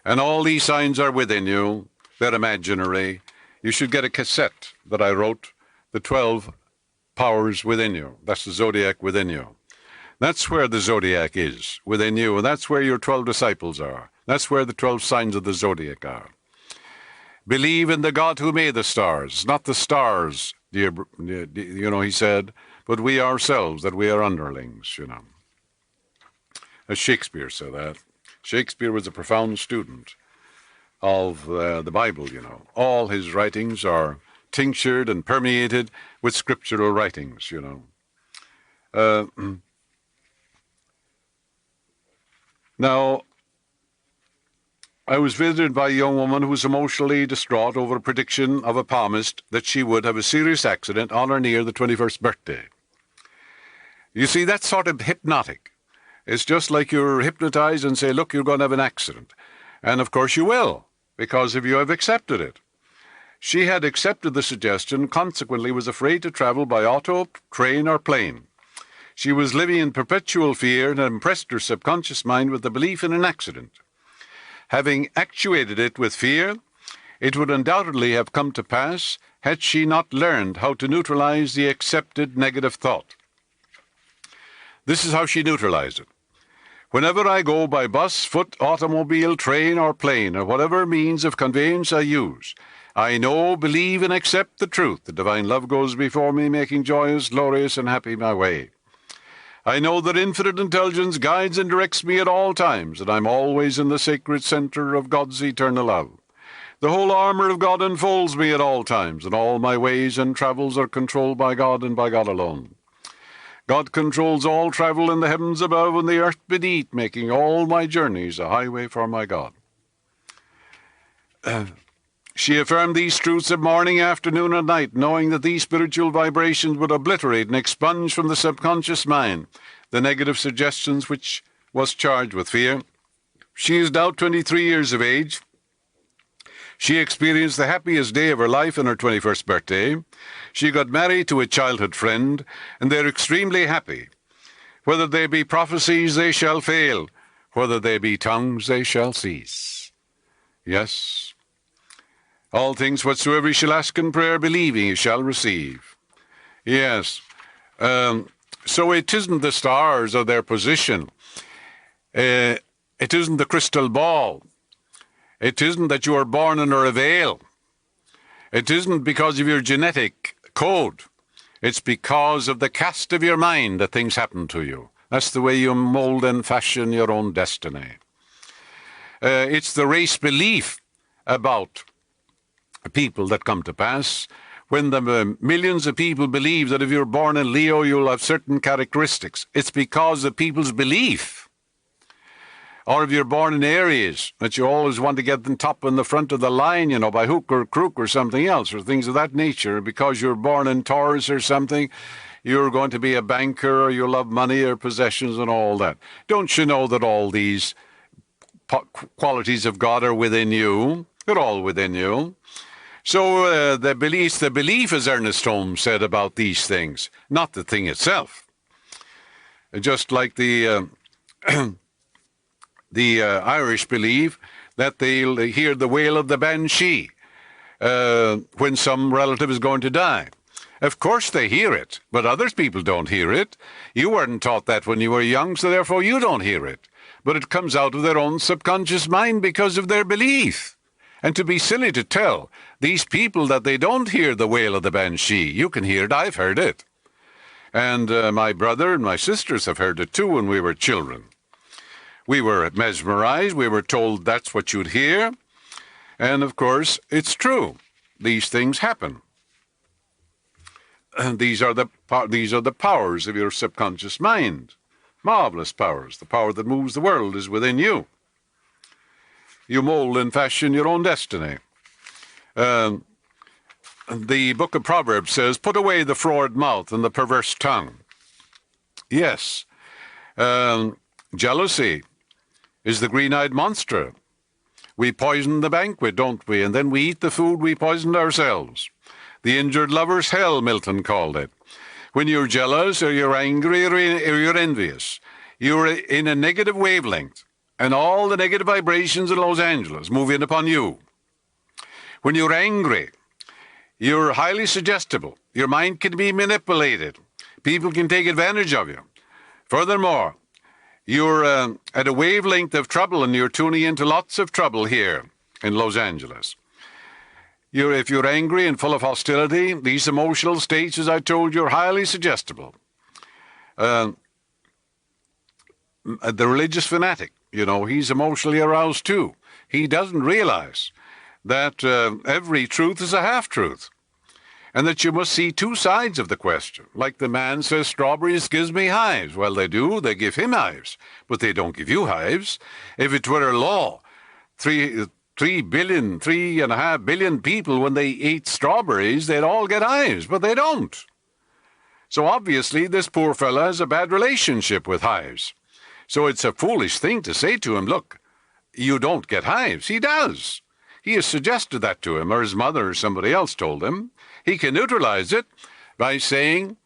And all these signs are within you. They're imaginary. You should get a cassette that I wrote, The 12 Powers Within You. That's the zodiac within you. That's where the zodiac is, within you. And that's where your 12 disciples are. That's where the 12 signs of the zodiac are. Believe in the God who made the stars, not the stars, dear, you know, he said, but we ourselves, that we are underlings, you know. As Shakespeare said that. Shakespeare was a profound student of the Bible, you know. All his writings are tinctured and permeated with scriptural writings, you know. Now, I was visited by a young woman who was emotionally distraught over a prediction of a palmist that she would have a serious accident on or near the 21st birthday. You see, that's sort of hypnotic. It's just like you're hypnotized and say, look, you're going to have an accident. And of course you will, because if you have accepted it. She had accepted the suggestion, consequently was afraid to travel by auto, train, or plane. She was living in perpetual fear and had impressed her subconscious mind with the belief in an accident. Having actuated it with fear, it would undoubtedly have come to pass had she not learned how to neutralize the accepted negative thought. This is how she neutralized it. Whenever I go by bus, foot, automobile, train, or plane, or whatever means of conveyance I use, I know, believe, and accept the truth. The divine love goes before me, making joyous, glorious, and happy my way. I know that infinite intelligence guides and directs me at all times, and I'm always in the sacred center of God's eternal love. The whole armor of God enfolds me at all times, and all my ways and travels are controlled by God and by God alone. God controls all travel in the heavens above and the earth beneath, making all my journeys a highway for my God. She affirmed these truths of morning, afternoon, and night, knowing that these spiritual vibrations would obliterate and expunge from the subconscious mind the negative suggestions which was charged with fear. She is now 23 years of age. She experienced the happiest day of her life on her 21st birthday. She got married to a childhood friend, and they're extremely happy. Whether they be prophecies, they shall fail. Whether they be tongues, they shall cease. Yes. All things whatsoever you shall ask in prayer, believing, you shall receive. Yes. So it isn't the stars or their position. It isn't the crystal ball. It isn't that you are born under a veil. It isn't because of your genetic code. It's because of the cast of your mind that things happen to you. That's the way you mold and fashion your own destiny. It's the race belief about people that come to pass. When the millions of people believe that if you're born in Leo, you'll have certain characteristics, it's because of people's belief. Or if you're born in Aries, that you always want to get them top in the front of the line, you know, by hook or crook or something else, or things of that nature. Because you're born in Taurus or something, you're going to be a banker, or you'll love money or possessions and all that. Don't you know that all these qualities of God are within you? They're all within you. So the belief, as Ernest Holmes said about these things, not the thing itself. Just like the Irish believe that they'll hear the wail of the banshee when some relative is going to die. Of course they hear it, but other people don't hear it. You weren't taught that when you were young, so therefore you don't hear it. But it comes out of their own subconscious mind because of their belief. And to be silly to tell these people that they don't hear the wail of the banshee. You can hear it, I've heard it. And my brother and my sisters have heard it too when we were children. We were mesmerized, we were told that's what you'd hear. And of course, it's true. These things happen. And these are the powers of your subconscious mind. Marvelous powers. The power that moves the world is within you. You mold and fashion your own destiny. The book of Proverbs says, put away the froward mouth and the perverse tongue. Yes. Jealousy is the green-eyed monster. We poison the banquet, don't we? And then we eat the food we poisoned ourselves. The injured lover's hell, Milton called it. When you're jealous or you're angry or you're envious, you're in a negative wavelength, and all the negative vibrations in Los Angeles move in upon you. When you're angry, you're highly suggestible. Your mind can be manipulated. People can take advantage of you. Furthermore, you're at a wavelength of trouble, and you're tuning into lots of trouble here in Los Angeles. If you're angry and full of hostility, these emotional states, as I told you, are highly suggestible. The religious fanatic, he's emotionally aroused too. He doesn't realize that every truth is a half-truth, and that you must see two sides of the question. Like the man says, strawberries gives me hives. Well, they do. They give him hives, but they don't give you hives. If it were a law, 3.5 billion people, when they eat strawberries, they'd all get hives, but they don't. So obviously, this poor fella has a bad relationship with hives. So it's a foolish thing to say to him, look, you don't get hives. He does. He has suggested that to him, or his mother or somebody else told him. He can neutralize it by saying,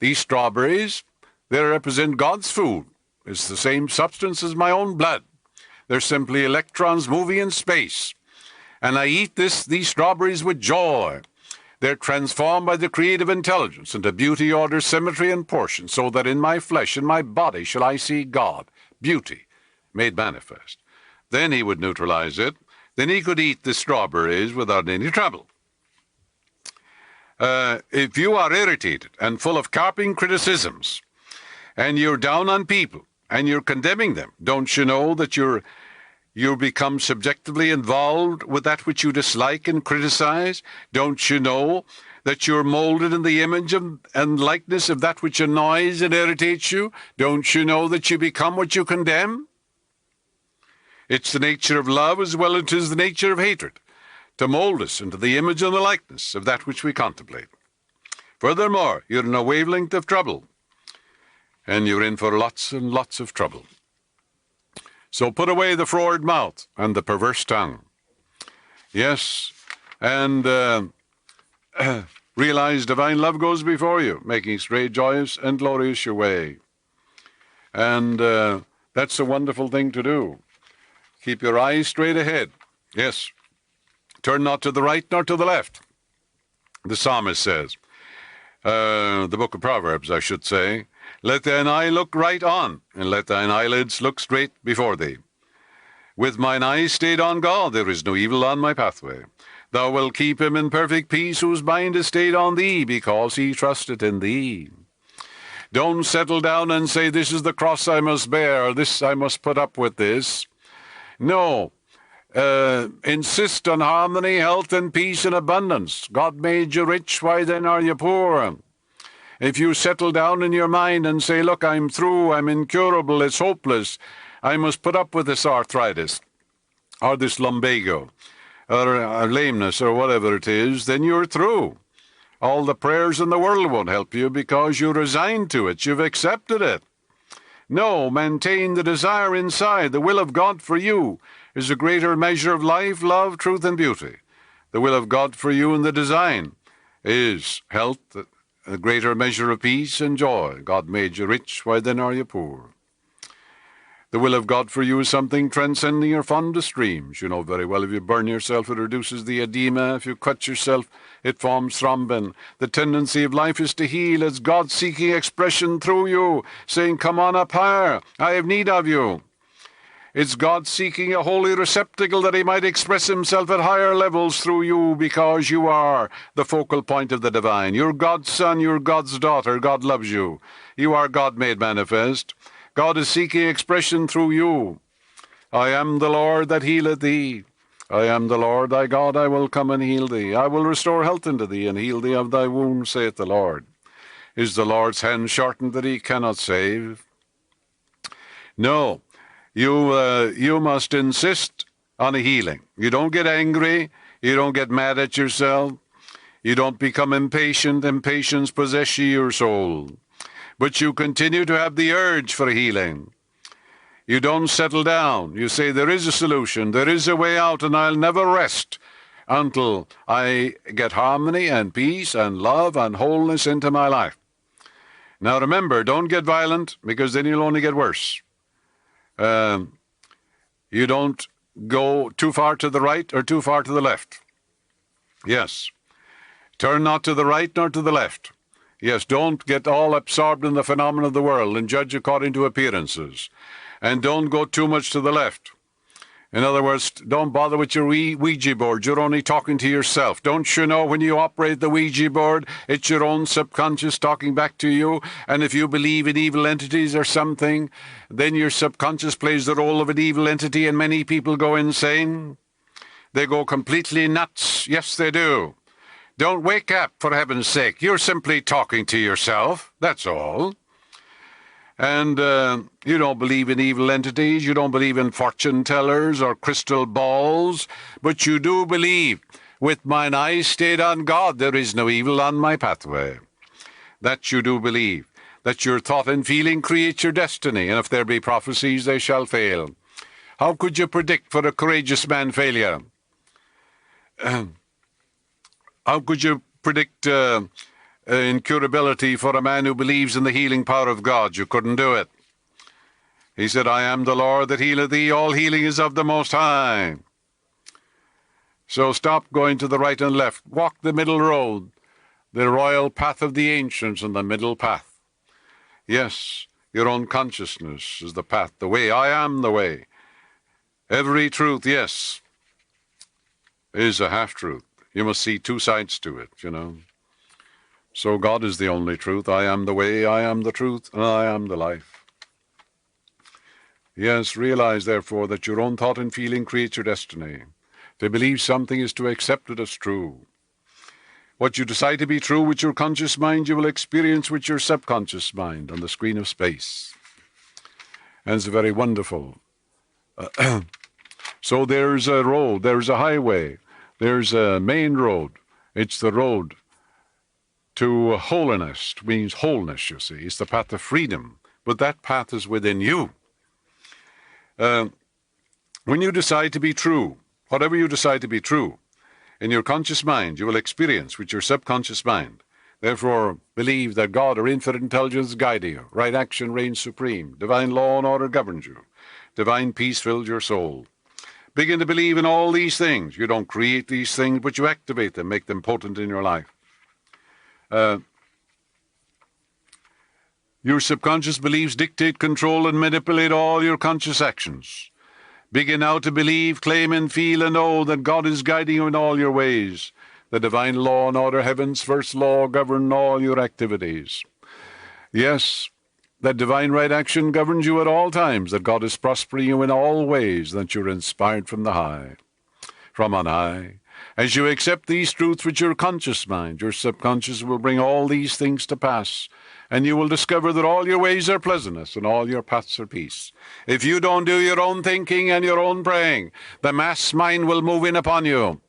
these strawberries, they represent God's food. It's the same substance as my own blood. They're simply electrons moving in space. And I eat these strawberries with joy. They're transformed by the creative intelligence into beauty, order, symmetry, and portion, so that in my flesh, in my body, shall I see God, beauty, made manifest. Then he would neutralize it. Then he could eat the strawberries without any trouble. If you are irritated and full of carping criticisms, and you're down on people, and you're condemning them, don't you know that you become subjectively involved with that which you dislike and criticize? Don't you know that you're molded in the image and likeness of that which annoys and irritates you? Don't you know that you become what you condemn? It's the nature of love as well as it is the nature of hatred, to mold us into the image and the likeness of that which we contemplate. Furthermore, you're in a wavelength of trouble, and you're in for lots and lots of trouble. So put away the froward mouth and the perverse tongue. Yes, and realize divine love goes before you, making straight, joyous, and glorious your way. And that's a wonderful thing to do. Keep your eyes straight ahead. Yes. Turn not to the right nor to the left. The psalmist says, the book of Proverbs, I should say, let thine eye look right on, and let thine eyelids look straight before thee. With mine eyes stayed on God, there is no evil on my pathway. Thou wilt keep him in perfect peace, whose mind is stayed on thee, because he trusteth in thee. Don't settle down and say, this is the cross I must bear, this I must put up with this. No. Insist on harmony, health, and peace and abundance. God made you rich, why then are you poor? If you settle down in your mind and say, look, I'm through, I'm incurable, it's hopeless, I must put up with this arthritis, or this lumbago, or lameness, or whatever it is, then you're through. All the prayers in the world won't help you because you're resigned to it, you've accepted it. No, maintain the desire inside. The will of God for you is a greater measure of life, love, truth, and beauty. The will of God for you in the design is health, a greater measure of peace and joy. God made you rich, why then are you poor? The will of God for you is something transcending your fondest dreams. You know very well if you burn yourself, it reduces the edema. If you cut yourself, it forms thrombin. The tendency of life is to heal. It's God seeking expression through you, saying, come on up higher. I have need of you. It's God seeking a holy receptacle that he might express himself at higher levels through you, because you are the focal point of the divine. You're God's son, you're God's daughter. God loves you. You are God made manifest. God is seeking expression through you. I am the Lord that healeth thee. I am the Lord thy God, I will come and heal thee. I will restore health unto thee, and heal thee of thy wounds, saith the Lord. Is the Lord's hand shortened that he cannot save? No. You must insist on a healing. You don't get angry. You don't get mad at yourself. You don't become impatient. Impatience possesses your soul. But you continue to have the urge for healing. You don't settle down. You say, there is a solution, there is a way out, and I'll never rest until I get harmony and peace and love and wholeness into my life. Now remember, don't get violent, because then you'll only get worse. You don't go too far to the right or too far to the left. Yes. Turn not to the right nor to the left. Yes, don't get all absorbed in the phenomena of the world and judge according to appearances. And don't go too much to the left. In other words, don't bother with your Ouija board. You're only talking to yourself. Don't you know when you operate the Ouija board, it's your own subconscious talking back to you? And if you believe in evil entities or something, then your subconscious plays the role of an evil entity, and many people go insane. They go completely nuts. Yes, they do. Don't wake up, for heaven's sake. You're simply talking to yourself. That's all. And you don't believe in evil entities. You don't believe in fortune tellers or crystal balls. But you do believe, with mine eyes stayed on God, there is no evil on my pathway. That you do believe. That your thought and feeling creates your destiny. And if there be prophecies, they shall fail. How could you predict for a courageous man failure? How could you predict incurability for a man who believes in the healing power of God? You couldn't do it. He said, I am the Lord that healeth thee. All healing is of the Most High. So stop going to the right and left. Walk the middle road, the royal path of the ancients, and the middle path. Yes, your own consciousness is the path, the way. I am the way. Every truth, yes, is a half-truth. You must see two sides to it, you know. So God is the only truth. I am the way, I am the truth, and I am the life. Yes, realize, therefore, that your own thought and feeling creates your destiny. To believe something is to accept it as true. What you decide to be true with your conscious mind, you will experience with your subconscious mind on the screen of space. And it's very wonderful. So there's a road, there's a highway. There's a main road. It's the road to holiness. It means wholeness, you see. It's the path of freedom. But that path is within you. When you decide to be true, whatever you decide to be true, in your conscious mind, you will experience with your subconscious mind. Therefore, believe that God or infinite intelligence is guiding you. Right action reigns supreme. Divine law and order governs you. Divine peace fills your soul. Begin to believe in all these things. You don't create these things, but you activate them, make them potent in your life. Your subconscious beliefs dictate, control, and manipulate all your conscious actions. Begin now to believe, claim, and feel and know that God is guiding you in all your ways. The divine law and order, heaven's first law, govern all your activities. Yes, that divine right action governs you at all times, that God is prospering you in all ways, that you're inspired from on high. As you accept these truths with your conscious mind, your subconscious will bring all these things to pass, and you will discover that all your ways are pleasantness and all your paths are peace. If you don't do your own thinking and your own praying, the mass mind will move in upon you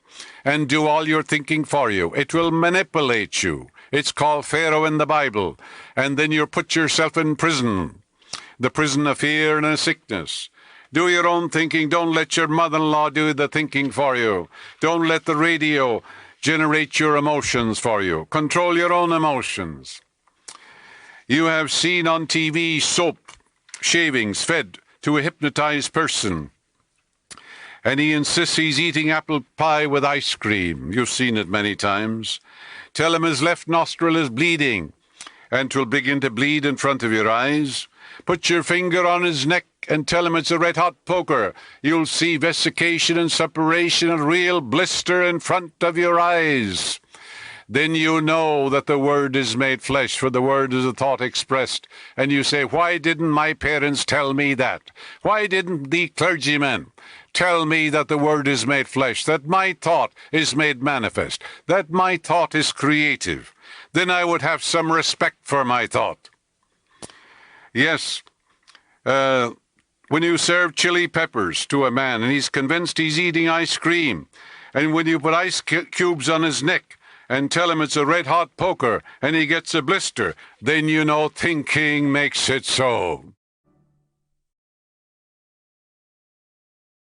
and do all your thinking for you. It will manipulate you. It's called Pharaoh in the Bible. And then you put yourself in prison, the prison of fear and sickness. Do your own thinking. Don't let your mother-in-law do the thinking for you. Don't let the radio generate your emotions for you. Control your own emotions. You have seen on TV soap shavings fed to a hypnotized person, and he insists he's eating apple pie with ice cream. You've seen it many times. Tell him his left nostril is bleeding, and 'twill begin to bleed in front of your eyes. Put your finger on his neck and tell him it's a red-hot poker. You'll see vesication and suppuration and real blister in front of your eyes. Then you know that the Word is made flesh, for the Word is a thought expressed. And you say, why didn't my parents tell me that? Why didn't the clergyman tell me that the Word is made flesh, that my thought is made manifest, that my thought is creative? Then I would have some respect for my thought. Yes, when you serve chili peppers to a man and he's convinced he's eating ice cream, and when you put ice cubes on his neck and tell him it's a red-hot poker and he gets a blister, then you know thinking makes it so.